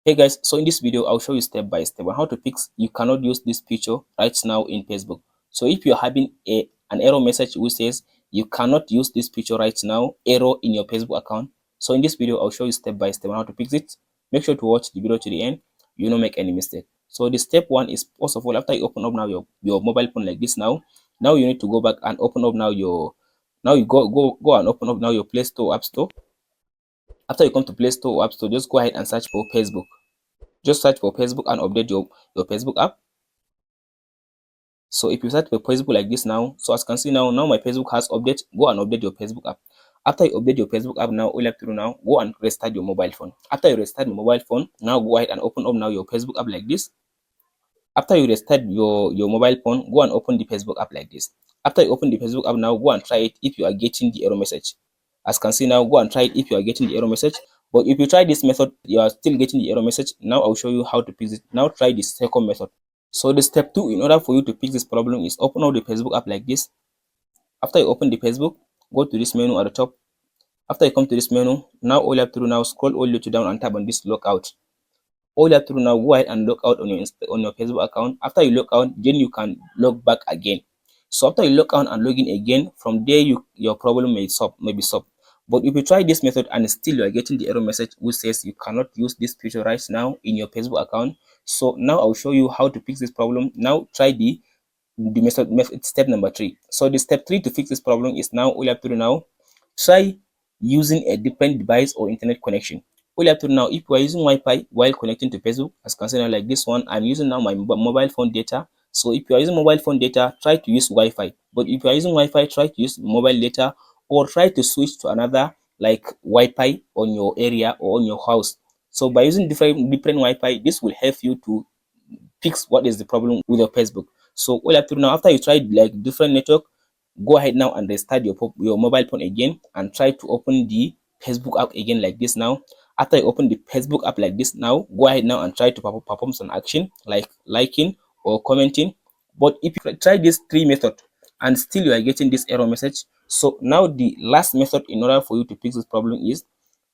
Hey guys, so in this video I'll show you step by step on how to fix you cannot use this feature right now in Facebook. So if you're having an error message which says you cannot use this feature right now, error in your Facebook account, so in this video I'll show you step by step on how to fix it. Make sure to watch the video to the end, you don't make any mistake. So the step one is, first of all, after you open up now your mobile phone like this, now you need to go back and open up now you go and open up now your Play Store, App Store. After you come to Play Store or App Store, just go ahead and search for Facebook. Just search for Facebook and update your Facebook app. So if you search for Facebook like this now, so as you can see now my Facebook has update. Go and update your Facebook app. After you update your Facebook app, now all you have to do now, go and restart your mobile phone. After you restart your mobile phone, now go ahead and open up now your Facebook app like this. After you restart your mobile phone, go and open the Facebook app like this. After you open the Facebook app, now go and try it if you are getting the error message. As you can see now, go and try it if you are getting the error message. But if you try this method, you are still getting the error message. Now I'll show you how to fix it. Now try the second method. So the step 2, in order for you to fix this problem, is open up the Facebook app like this. After you open the Facebook, go to this menu at the top. After you come to this menu, now all you have to do now, scroll all the way to down and tap on this logout. All you have to do now, go ahead and log out on your Facebook account. After you log out, then you can log back again. So after you log out and log in again, from there your problem may be solved. But if you try this method and still you are getting the error message which says you cannot use this feature right now in your Facebook account, so now I'll show you how to fix this problem. Now try the method step number 3. So the step 3 to fix this problem is, now all you have to do now, try using a different device or internet connection. All you have to do now, if you are using Wi-Fi while connecting to Facebook, as you can see now like this one, I'm using now my mobile phone data. So if you are using mobile phone data, try to use Wi-Fi. But if you are using Wi-Fi, try to use mobile data, or try to switch to another like Wi-Fi on your area or on your house. So by using different Wi-Fi, this will help you to fix what is the problem with your Facebook. So all you have to do now, after you try like different network, go ahead now and restart your mobile phone again and try to open the Facebook app again like this now. After you open the Facebook app like this now, go ahead now and try to perform some action like liking or commenting. But if you try these 3 methods and still you are getting this error message, so now the last method in order for you to fix this problem is,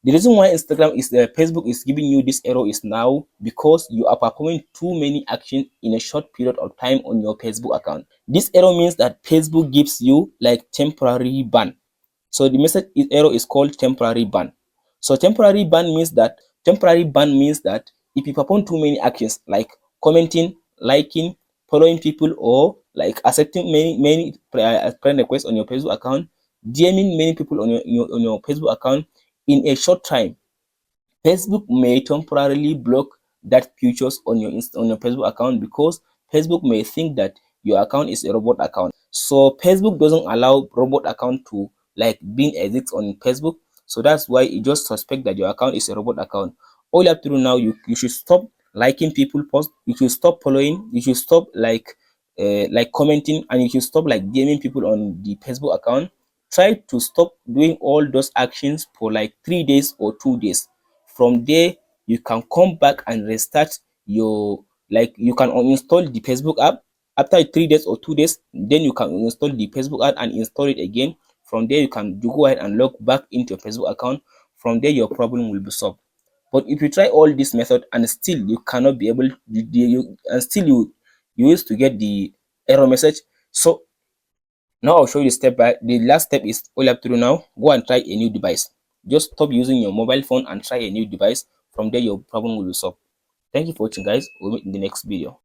the reason why Facebook is giving you this error is now because you are performing too many actions in a short period of time on your Facebook account. This error means that Facebook gives you like temporary ban. So the error is called temporary ban. So temporary ban means that if you perform too many actions like commenting, liking, following people, or like accepting many friend requests on your Facebook account, DMing many people on your Facebook account in a short time, Facebook may temporarily block that features on your Facebook account, because Facebook may think that your account is a robot account. So Facebook doesn't allow robot account to like being exist on Facebook. So that's why it just suspect that your account is a robot account. All you have to do now, you should stop liking people post, you should stop following, you should stop like commenting, and you should stop like DMing people on the Facebook account. Try to stop doing all those actions for like 3 days or 2 days. From there, you can come back and restart your, like you can uninstall the Facebook app after 3 days or 2 days. Then you can install the Facebook app and install it again. From there, you can go ahead and log back into your Facebook account. From there, your problem will be solved. But if you try all this method and still you cannot be able, and still you used to get the error message, so now I'll show you the last step is, all you have to do now, go and try a new device. Just stop using your mobile phone and try a new device. From there, your problem will be solved. Thank you for watching, guys. We'll meet in the next video.